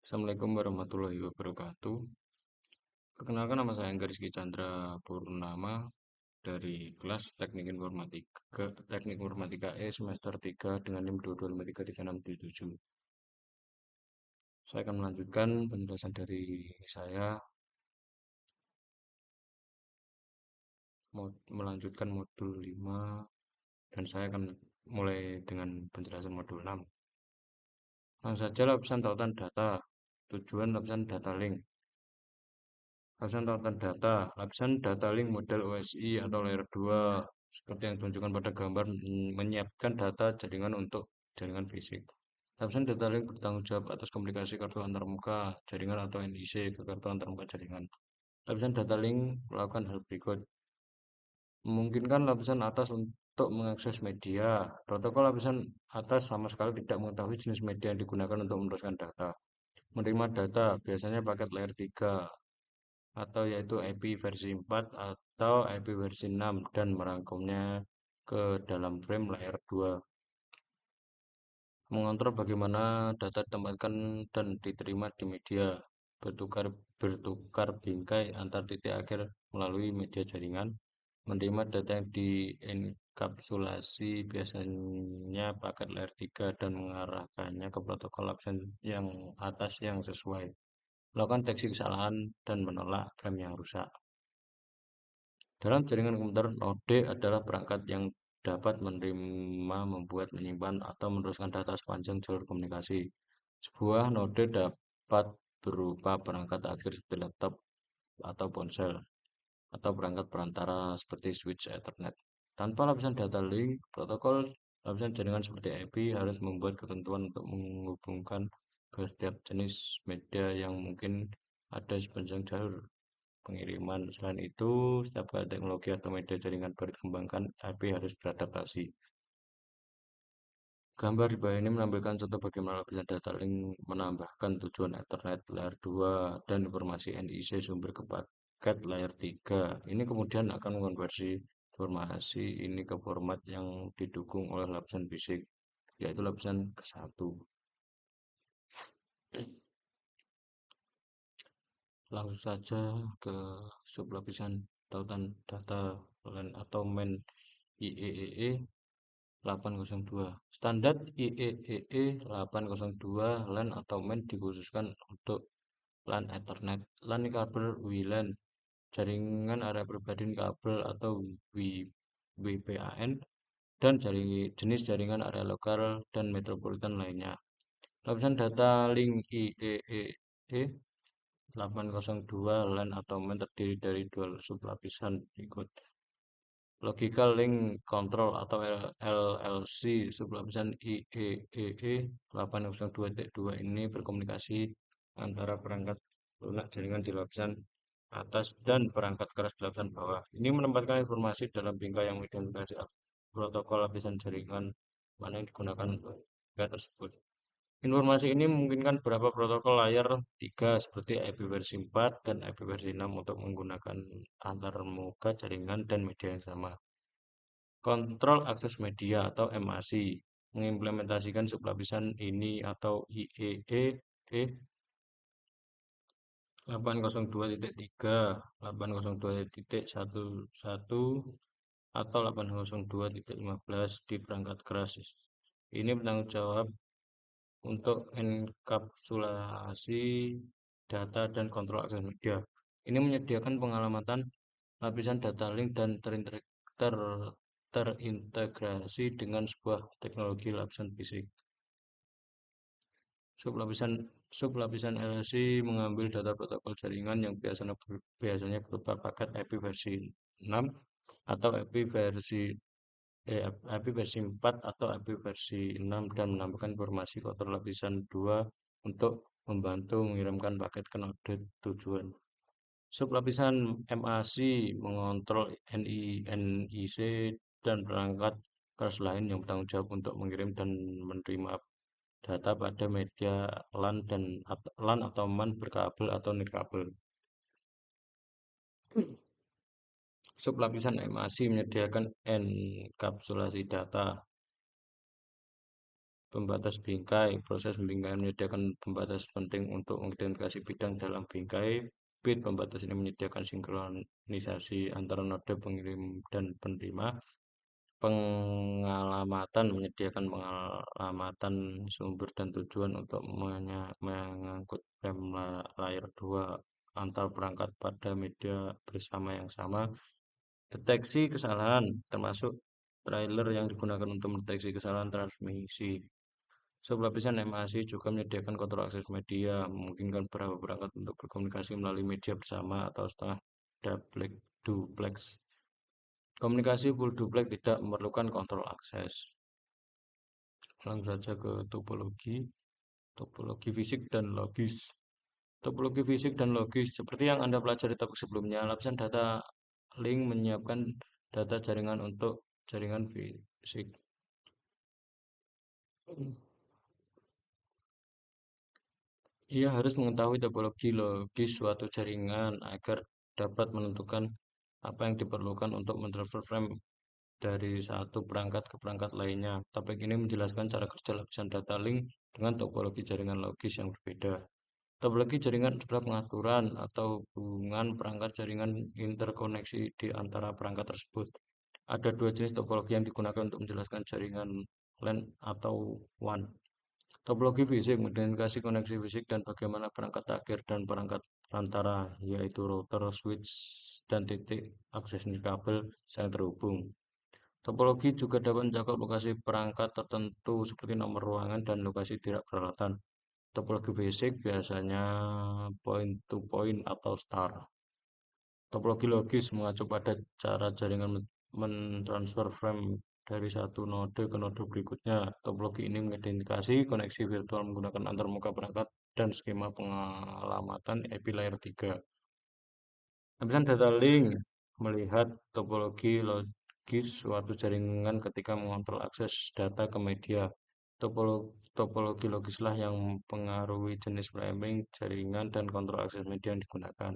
Assalamualaikum warahmatullahi wabarakatuh. Perkenalkan, nama saya Angga Rizky Chandra Purnama dari kelas Teknik Informatika E semester 3 dengan NIM 2253367. Saya akan melanjutkan penjelasan dari saya, melanjutkan modul 5, dan saya akan mulai dengan penjelasan modul 6. Langsung saja, lapisan tautan data. Tujuan lapisan data link. Lapisan tautan data. Lapisan data link model OSI atau layer 2 seperti yang ditunjukkan pada gambar menyiapkan data jaringan untuk jaringan fisik. Lapisan data link bertanggung jawab atas komunikasi kartu antarmuka jaringan atau NIC ke kartu antarmuka jaringan. Lapisan data link melakukan hal berikut. Memungkinkan lapisan atas untuk mengakses media. Protokol lapisan atas sama sekali tidak mengetahui jenis media yang digunakan untuk meneruskan data. Menerima data biasanya paket layer 3 atau yaitu IP versi 4 atau IP versi 6 dan merangkumnya ke dalam frame layer 2. Mengontrol bagaimana data ditempatkan dan diterima di media. Bertukar bingkai antar titik akhir melalui media jaringan. Menerima data yang dienkapsulasi biasanya paket layer 3 dan mengarahkannya ke protokol lapisan yang atas yang sesuai. Melakukan deteksi kesalahan dan menolak frame yang rusak. Dalam jaringan komputer, node adalah perangkat yang dapat menerima, membuat, menyimpan, atau meneruskan data sepanjang jalur komunikasi. Sebuah node dapat berupa perangkat akhir seperti laptop atau ponsel, atau perangkat perantara seperti switch Ethernet. Tanpa lapisan data link, protokol lapisan jaringan seperti IP harus membuat ketentuan untuk menghubungkan ke setiap jenis media yang mungkin ada sepanjang jalur pengiriman. Selain itu, setiap kali teknologi atau media jaringan baru dikembangkan, IP harus beradaptasi. Gambar di bawah ini menampilkan contoh bagaimana lapisan data link menambahkan tujuan Ethernet layer 2 dan informasi NIC sumber ke paket layer 3. Ini kemudian akan mengonversi informasi ini ke format yang didukung oleh lapisan fisik, yaitu lapisan ke-1. Langsung saja ke sublapisan tautan data LAN atau main IEEE 802. Standar IEEE 802 LAN atau main dikhususkan untuk LAN Ethernet, LAN kabel WLAN, jaringan area pribadi kabel atau WPAN, dan jenis jaringan area lokal dan metropolitan lainnya. Lapisan data link IEEE 802 LAN atau main terdiri dari dua sublapisan berikut. Logical Link Control atau LLC sublapisan IEEE 802.2 ini berkomunikasi antara perangkat lunak jaringan di lapisan atas dan perangkat keras di lapisan bawah. Ini menempatkan informasi dalam bingkai yang mengidentifikasi protokol lapisan jaringan mana yang digunakan untuk bingkai tersebut. Informasi ini memungkinkan beberapa protokol layar 3 seperti IP versi 4 dan IP versi 6 untuk menggunakan antarmuka jaringan dan media yang sama. Kontrol akses media atau MAC mengimplementasikan sublapisan ini atau IEEE 802.3, 802.11 atau 802.15 di perangkat keras. Ini bertanggung jawab untuk enkapsulasi data dan kontrol akses media. Ini menyediakan pengalamatan lapisan data link dan terintegrasi dengan sebuah teknologi lapisan fisik. Sublapisan LLC mengambil data protokol jaringan yang biasanya berupa paket IP versi 6 atau IP versi 4 atau IP versi 6 dan menambahkan informasi kotor lapisan 2 untuk membantu mengirimkan paket ke node tujuan. Sublapisan MAC mengontrol NIC dan perangkat keras lain yang bertanggung jawab untuk mengirim dan menerima data pada media LAN atau MAN berkabel atau nirkabel. Sublapisan MAC menyediakan enkapsulasi data Pembatas bingkai. Proses pembingkaian menyediakan pembatas penting untuk mengidentifikasi bidang dalam bingkai. Bit pembatas ini menyediakan sinkronisasi antara node pengirim dan penerima. Pengalamatan menyediakan pengalamatan sumber dan tujuan untuk mengangkut frame layer 2 antar perangkat pada media bersama yang sama. Deteksi kesalahan termasuk trailer yang digunakan untuk mendeteksi kesalahan transmisi. Sublapisan MAC juga menyediakan kontrol akses media, memungkinkan beberapa perangkat untuk berkomunikasi melalui media bersama atau setengah duplex. Komunikasi full duplex tidak memerlukan kontrol akses. Langsung saja ke topologi, topologi fisik dan logis. Topologi fisik dan logis, seperti yang Anda pelajari topik sebelumnya, lapisan data link menyiapkan data jaringan untuk jaringan fisik. Ia harus mengetahui topologi logis suatu jaringan agar dapat menentukan apa yang diperlukan untuk mentransfer frame dari satu perangkat ke perangkat lainnya. Topik ini menjelaskan cara kerja lapisan data link dengan topologi jaringan logis yang berbeda. Topologi jaringan adalah pengaturan atau hubungan perangkat jaringan interkoneksi di antara perangkat tersebut. Ada dua jenis topologi yang digunakan untuk menjelaskan jaringan LAN atau WAN. Topologi fisik mengidentifikasi koneksi fisik dan bagaimana perangkat akhir dan perangkat perantara, yaitu router, switch, dan titik akses kabel saling terhubung. Topologi juga dapat mencakup lokasi perangkat tertentu seperti nomor ruangan dan lokasi tidak peralatan. Topologi fisik biasanya point-to-point atau star. Topologi logis mengacu pada cara jaringan mentransfer frame dari satu node ke node berikutnya. Topologi ini mengidentifikasi koneksi virtual menggunakan antarmuka perangkat dan skema pengalamatan IP layer 3. Lapisan data link melihat topologi logis suatu jaringan ketika mengontrol akses data ke media. Topologi logislah yang mempengaruhi jenis framing jaringan dan kontrol akses media yang digunakan.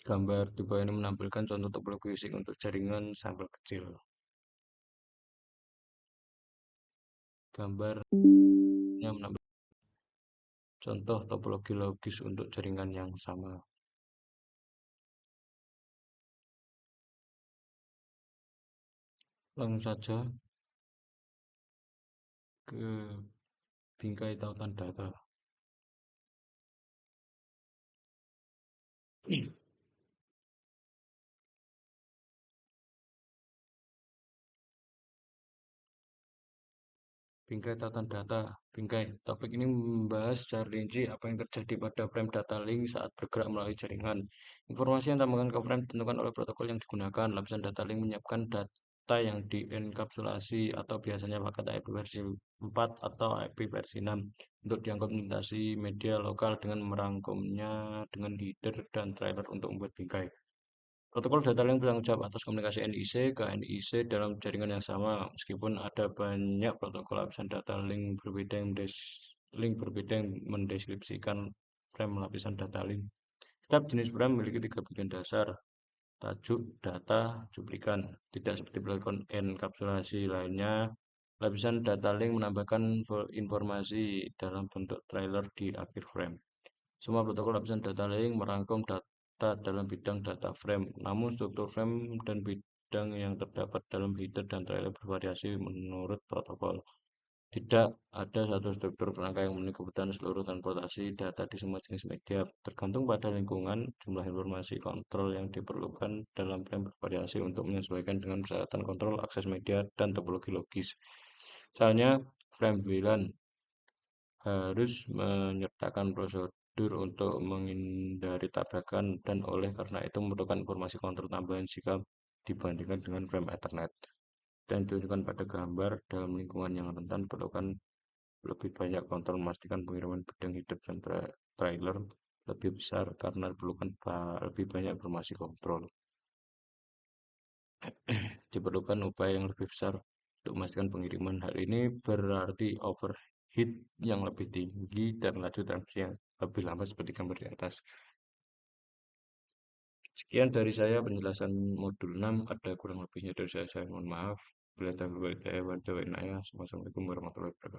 Gambar di bawah ini menampilkan contoh topologi fisik untuk jaringan sampel kecil. Gambar yang menampilkan contoh topologi logis untuk jaringan yang sama. Langsung saja ke bingkai tautan data. Bingkai tautan data. Bingkai. Topik ini membahas secara rinci apa yang terjadi pada frame data link saat bergerak melalui jaringan. Informasi yang ditambahkan ke frame ditentukan oleh protokol yang digunakan. Lapisan data link menyiapkan data yang dienkapsulasi atau biasanya paket IP versi 4 atau IP versi 6 untuk diangkut melintasi media lokal dengan merangkumnya dengan header dan trailer untuk membuat bingkai. Protokol data link bertanggung jawab atas komunikasi NIC ke NIC dalam jaringan yang sama, meskipun ada banyak protokol lapisan data link berbeda yang mendeskripsikan frame lapisan data link. Setiap jenis frame memiliki 3 bagian dasar: tajuk, data, cuplikan. Tidak seperti protokol enkapsulasi lainnya, lapisan data link menambahkan informasi dalam bentuk trailer di akhir frame. Semua protokol lapisan data link merangkum data dalam bidang data frame, namun struktur frame dan bidang yang terdapat dalam header dan trailer bervariasi menurut protokol. Tidak ada satu struktur kerangka yang memenuhi kebutuhan seluruh transportasi data di semua jenis media. Tergantung pada lingkungan, jumlah informasi kontrol yang diperlukan dalam frame bervariasi untuk menyesuaikan dengan persyaratan kontrol akses media dan topologi logis. Misalnya, frame VLAN harus menyertakan prosedur untuk menghindari tabrakan dan oleh karena itu memerlukan informasi kontrol tambahan jika dibandingkan dengan frame Ethernet. Dan ditunjukkan pada gambar dalam lingkungan yang rentan diperlukan lebih banyak kontrol memastikan pengiriman bidang hidup dan trailer lebih besar karena diperlukan lebih banyak informasi kontrol. Diperlukan upaya yang lebih besar untuk memastikan pengiriman. Hal ini berarti overheat yang lebih tinggi dan laju transmisi yang lebih lambat seperti gambar di atas. Sekian dari saya penjelasan modul 6, ada kurang lebihnya dari saya mohon maaf. Wabillahi taufiq wal hidayah. Assalamualaikum warahmatullahi wabarakatuh.